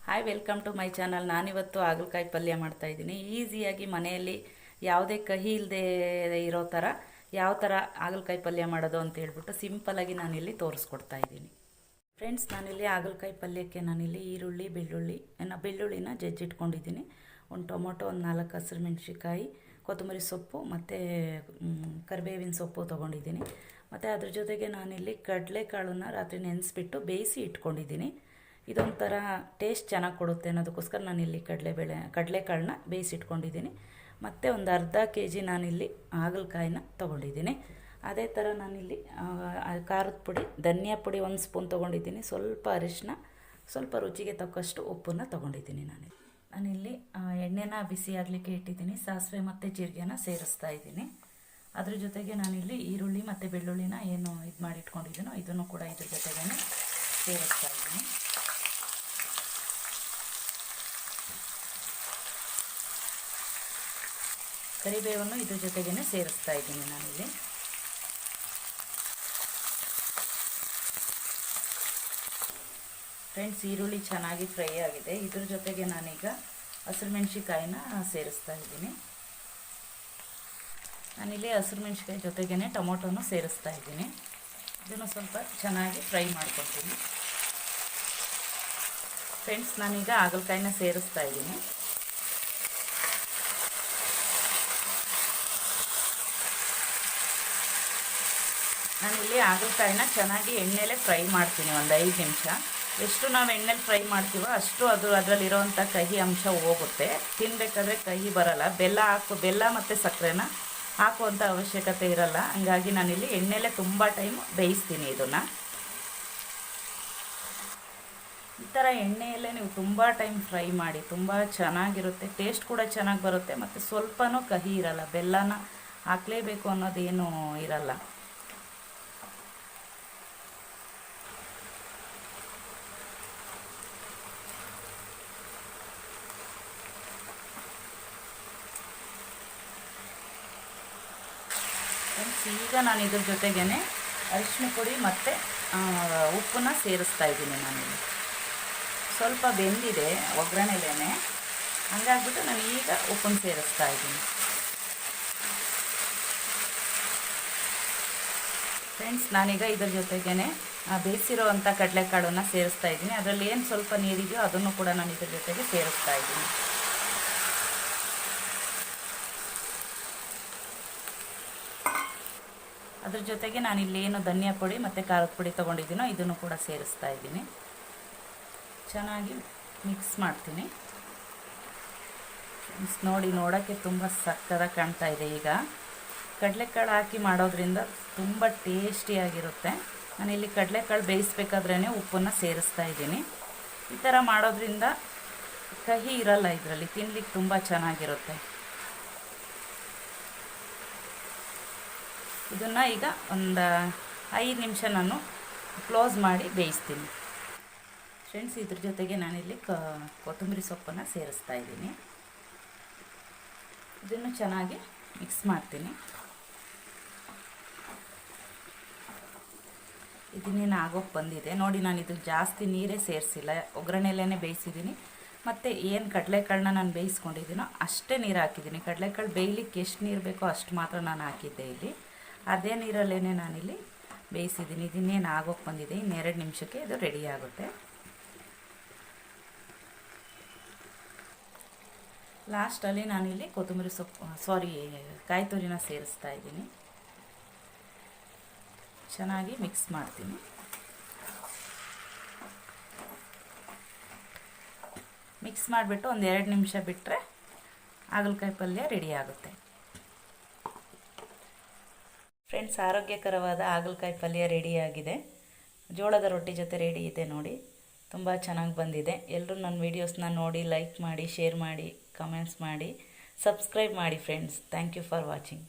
Hi, welcome to my channel. ನಾನಿವತ್ತು ಹಾಗಲಕಾಯಿ ಪಲ್ಯ ಮಾಡ್ತಾಯಿದ್ದೀನಿ. ಈಸಿಯಾಗಿ ಮನೆಯಲ್ಲಿ ಯಾವುದೇ ಕಹಿ ಇಲ್ಲದೆ ಇರೋ ಥರ ಯಾವ ಥರ ಹಾಗಲಕಾಯಿ ಪಲ್ಯ ಮಾಡೋದು ಅಂತ ಹೇಳ್ಬಿಟ್ಟು ಸಿಂಪಲಾಗಿ ನಾನಿಲ್ಲಿ ತೋರಿಸ್ಕೊಡ್ತಾ ಇದ್ದೀನಿ. ಫ್ರೆಂಡ್ಸ್, ನಾನಿಲ್ಲಿ ಹಾಗಲಕಾಯಿ ಪಲ್ಯಕ್ಕೆ ನಾನಿಲ್ಲಿ ಈರುಳ್ಳಿ, ಬೆಳ್ಳುಳ್ಳಿನ ಜಜ್ಜಿಟ್ಕೊಂಡಿದ್ದೀನಿ. ಒಂದು ಟೊಮೊಟೊ, ಒಂದು 4 ಹಸಿರು ಮೆಣಸಿನ್ಕಾಯಿ, ಕೊತ್ತಂಬರಿ ಸೊಪ್ಪು ಮತ್ತು ಕರಿಬೇವಿನ ಸೊಪ್ಪು ತೊಗೊಂಡಿದ್ದೀನಿ. ಮತ್ತು ಅದ್ರ ಜೊತೆಗೆ ನಾನಿಲ್ಲಿ ಕಡಲೆಕಾಳನ್ನ ರಾತ್ರಿ ನೆನೆಸ್ಬಿಟ್ಟು ಬೇಯಿಸಿ ಇಟ್ಕೊಂಡಿದ್ದೀನಿ. ಇದೊಂಥರ ಟೇಸ್ಟ್ ಚೆನ್ನಾಗಿ ಕೊಡುತ್ತೆ ಅನ್ನೋದಕ್ಕೋಸ್ಕರ ನಾನಿಲ್ಲಿ ಕಡಲೆಕಾಳನ್ನ ಬೇಯಿಸಿಟ್ಕೊಂಡಿದ್ದೀನಿ. ಮತ್ತು ಒಂದು ಅರ್ಧ kg ನಾನಿಲ್ಲಿ ಹಾಗಲಕಾಯಿನ ತೊಗೊಂಡಿದ್ದೀನಿ. ಅದೇ ಥರ ನಾನಿಲ್ಲಿ ಖಾರದ ಪುಡಿ, ಧನಿಯಾ ಪುಡಿ 1 ಸ್ಪೂನ್ ತೊಗೊಂಡಿದ್ದೀನಿ. ಸ್ವಲ್ಪ ಅರಿಶಿನ, ಸ್ವಲ್ಪ ರುಚಿಗೆ ತಕ್ಕಷ್ಟು ಉಪ್ಪನ್ನು ತೊಗೊಂಡಿದ್ದೀನಿ. ನಾನಿಲ್ಲಿ ಎಣ್ಣೆನ ಬಿಸಿ ಆಗಲಿಕ್ಕೆ ಇಟ್ಟಿದ್ದೀನಿ. ಸಾಸಿವೆ ಮತ್ತು ಜೀರಿಗೆನ ಸೇರಿಸ್ತಾ ಇದ್ದೀನಿ. ಅದ್ರ ಜೊತೆಗೆ ನಾನಿಲ್ಲಿ ಈರುಳ್ಳಿ ಮತ್ತು ಬೆಳ್ಳುಳ್ಳಿನ ಏನು ಇದು ಮಾಡಿ ಇಟ್ಕೊಂಡಿದ್ದೀನೋ ಇದನ್ನು ಕೂಡ ಇದ್ರ ಜೊತೆಗೇ ಸೇರಿಸ್ತಾ ಇದ್ದೀನಿ. ಕರಿಬೇವನ್ನು ಇದ್ರ ಜೊತೆಗೇ ಸೇರಿಸ್ತಾ ಇದ್ದೀನಿ ನಾನಿಲ್ಲಿ. ಫ್ರೆಂಡ್ಸ್, ಈರುಳ್ಳಿ ಚೆನ್ನಾಗಿ ಫ್ರೈ ಆಗಿದೆ. ಇದ್ರ ಜೊತೆಗೆ ನಾನೀಗ ಹಸಿರು ಮೆಣಸಿನ್ಕಾಯಿನ ಸೇರಿಸ್ತಾ ಇದ್ದೀನಿ. ನಾನಿಲ್ಲಿ ಹಸಿರು ಮೆಣಸಿನ್ಕಾಯಿ ಜೊತೆಗೇ ಟೊಮೊಟೊನು ಸೇರಿಸ್ತಾ ಇದ್ದೀನಿ. ಇದನ್ನು ಸ್ವಲ್ಪ ಚೆನ್ನಾಗಿ ಫ್ರೈ ಮಾಡ್ಕೊತೀನಿ. ಫ್ರೆಂಡ್ಸ್, ನಾನೀಗ ಹಾಗಲಕಾಯಿನ ಸೇರಿಸ್ತಾ ಇದ್ದೀನಿ. ನಾನಿಲ್ಲಿ ಹಾಗಲಕಾಯಿನ ಚೆನ್ನಾಗಿ ಎಣ್ಣೆಲೇ ಫ್ರೈ ಮಾಡ್ತೀನಿ ಒಂದು 5 ನಿಮಿಷ. ಎಷ್ಟು ನಾವು ಎಣ್ಣೆಲಿ ಫ್ರೈ ಮಾಡ್ತೀವೋ ಅಷ್ಟು ಅದರಲ್ಲಿರೋವಂಥ ಕಹಿ ಅಂಶ ಹೋಗುತ್ತೆ. ತಿನ್ನಬೇಕಾದ್ರೆ ಕಹಿ ಬರಲ್ಲ. ಬೆಲ್ಲ ಮತ್ತು ಸಕ್ಕರೆನ ಹಾಕುವಂಥ ಅವಶ್ಯಕತೆ ಇರಲ್ಲ. ಹಂಗಾಗಿ ನಾನಿಲ್ಲಿ ಎಣ್ಣೆಲೇ ತುಂಬ ಟೈಮ್ ಬೇಯಿಸ್ತೀನಿ ಇದನ್ನು. ಈ ಥರ ಎಣ್ಣೆಯಲ್ಲೇ ನೀವು ತುಂಬ ಟೈಮ್ ಫ್ರೈ ಮಾಡಿ, ತುಂಬ ಚೆನ್ನಾಗಿರುತ್ತೆ. ಟೇಸ್ಟ್ ಕೂಡ ಚೆನ್ನಾಗಿ ಬರುತ್ತೆ ಮತ್ತು ಸ್ವಲ್ಪನೂ ಕಹಿ ಇರಲ್ಲ. ಬೆಲ್ಲನ ಹಾಕಲೇಬೇಕು ಅನ್ನೋದೇನು ಇರಲ್ಲ. ಈಗ ನಾನು ಇದ್ರ ಜೊತೆಗೇ ಅರಿಶಿನ ಪುಡಿ ಮತ್ತು ಉಪ್ಪನ್ನ ಸೇರಿಸ್ತಾ ಇದ್ದೀನಿ. ನಾನಿಲ್ಲಿ ಸ್ವಲ್ಪ ಬೆಂದಿದೆ ಒಗ್ಗರಣೆಲೇ, ಹಂಗಾಗ್ಬಿಟ್ಟು ನಾನು ಈಗ ಉಪ್ಪನ್ನು ಸೇರಿಸ್ತಾ ಇದ್ದೀನಿ. ಫ್ರೆಂಡ್ಸ್, ನಾನೀಗ ಇದ್ರ ಜೊತೆಗೇ ಬೇಯಿಸಿರೋ ಅಂಥ ಕಡಲೆಕಾಳನ್ನು ಸೇರಿಸ್ತಾ ಇದ್ದೀನಿ. ಅದರಲ್ಲಿ ಏನು ಸ್ವಲ್ಪ ನೀರಿದೆಯೋ ಅದನ್ನು ಕೂಡ ನಾನು ಇದ್ರ ಜೊತೆಗೆ ಸೇರಿಸ್ತಾ ಇದ್ದೀನಿ. ಅದ್ರ ಜೊತೆಗೆ ನಾನಿಲ್ಲೇನು ಧನಿಯಾ ಪುಡಿ ಮತ್ತು ಖಾರದ ಪುಡಿ ತೊಗೊಂಡಿದ್ದೀನೋ ಇದನ್ನು ಕೂಡ ಸೇರಿಸ್ತಾ ಇದ್ದೀನಿ. ಚೆನ್ನಾಗಿ ಮಿಕ್ಸ್ ಮಾಡ್ತೀನಿ. ನೋಡೋಕ್ಕೆ ತುಂಬ ಸಕ್ಕತ್ತಾಗಿ ಕಾಣ್ತಾ ಇದೆ. ಈಗ ಕಡಲೆಕಾಳು ಹಾಕಿ ಮಾಡೋದ್ರಿಂದ ತುಂಬ ಟೇಸ್ಟಿಯಾಗಿರುತ್ತೆ. ನಾನಿಲ್ಲಿ ಕಡಲೆಕಾಳು ಬೇಯಿಸ್ಬೇಕಾದ್ರೇ ಉಪ್ಪನ್ನು ಸೇರಿಸ್ತಾ ಇದ್ದೀನಿ. ಈ ಥರ ಮಾಡೋದ್ರಿಂದ ಕಹಿ ಇರಲ್ಲ. ಇದರಲ್ಲಿ ತಿನ್ಲಿಕ್ಕೆ ತುಂಬ ಚೆನ್ನಾಗಿರುತ್ತೆ. ಇದನ್ನು ಈಗ ಒಂದು 5 ನಿಮಿಷ ನಾನು ಕ್ಲೋಸ್ ಮಾಡಿ ಬೇಯಿಸ್ತೀನಿ. ಫ್ರೆಂಡ್ಸ್, ಇದ್ರ ಜೊತೆಗೆ ನಾನಿಲ್ಲಿ ಕೊತ್ತಂಬರಿ ಸೊಪ್ಪನ್ನು ಸೇರಿಸ್ತಾ ಇದ್ದೀನಿ. ಇದನ್ನು ಚೆನ್ನಾಗಿ ಮಿಕ್ಸ್ ಮಾಡ್ತೀನಿ. ಇದನ್ನೇನು ಆಗೋಕ್ಕೆ ಬಂದಿದೆ ನೋಡಿ. ನಾನು ಇದಕ್ಕೆ ಜಾಸ್ತಿ ನೀರೇ ಸೇರಿಸಿಲ್ಲ, ಒಗ್ಗರಣೆಲೇ ಬೇಯಿಸಿದ್ದೀನಿ. ಮತ್ತು ಏನು ಕಡಲೆಕಾಳನ್ನ ನಾನು ಬೇಯಿಸ್ಕೊಂಡಿದ್ದೀನೋ ಅಷ್ಟೇ ನೀರು ಹಾಕಿದ್ದೀನಿ. ಕಡಲೆಕಾಳು ಬೇಯಲಿಕ್ಕೆ ಎಷ್ಟು ನೀರು ಬೇಕೋ ಅಷ್ಟು ಮಾತ್ರ ನಾನು ಹಾಕಿದ್ದೆ ಇಲ್ಲಿ. ಅದೇ ನೀರಲ್ಲೇ ನಾನಿಲ್ಲಿ ಬೇಯಿಸಿದ್ದೀನಿ. ಇದನ್ನೇನು ಆಗೋಕ್ಕೆ ಬಂದಿದೆ. ಇನ್ನು 2 ನಿಮಿಷಕ್ಕೆ ಇದು ರೆಡಿ ಆಗುತ್ತೆ. ಲಾಸ್ಟಲ್ಲಿ ನಾನಿಲ್ಲಿ ಕೊತ್ತಂಬರಿ ಸೊಪ್ಪು ಕಾಯಿ ತುರಿನ ಸೇರಿಸ್ತಾ ಇದ್ದೀನಿ. ಚೆನ್ನಾಗಿ ಮಿಕ್ಸ್ ಮಾಡ್ತೀನಿ. ಮಿಕ್ಸ್ ಮಾಡಿಬಿಟ್ಟು ಒಂದು 2 ನಿಮಿಷ ಬಿಟ್ಟರೆ ಹಾಗಲಕಾಯಿ ಪಲ್ಯ ರೆಡಿ ಆಗುತ್ತೆ. ಫ್ರೆಂಡ್ಸ್, ಆರೋಗ್ಯಕರವಾದ ಹಾಗಲಕಾಯಿ ಪಲ್ಯ ರೆಡಿಯಾಗಿದೆ. ಜೋಳದ ರೊಟ್ಟಿ ಜೊತೆ ರೆಡಿ ಇದೆ ನೋಡಿ. ತುಂಬ ಚೆನ್ನಾಗಿ ಬಂದಿದೆ. ಎಲ್ಲರೂ ನನ್ನ ವೀಡಿಯೋಸ್ನ ನೋಡಿ ಲೈಕ್ ಮಾಡಿ, ಶೇರ್ ಮಾಡಿ, ಕಮೆಂಟ್ಸ್ ಮಾಡಿ, ಸಬ್ಸ್ಕ್ರೈಬ್ ಮಾಡಿ friends. Thank you for watching.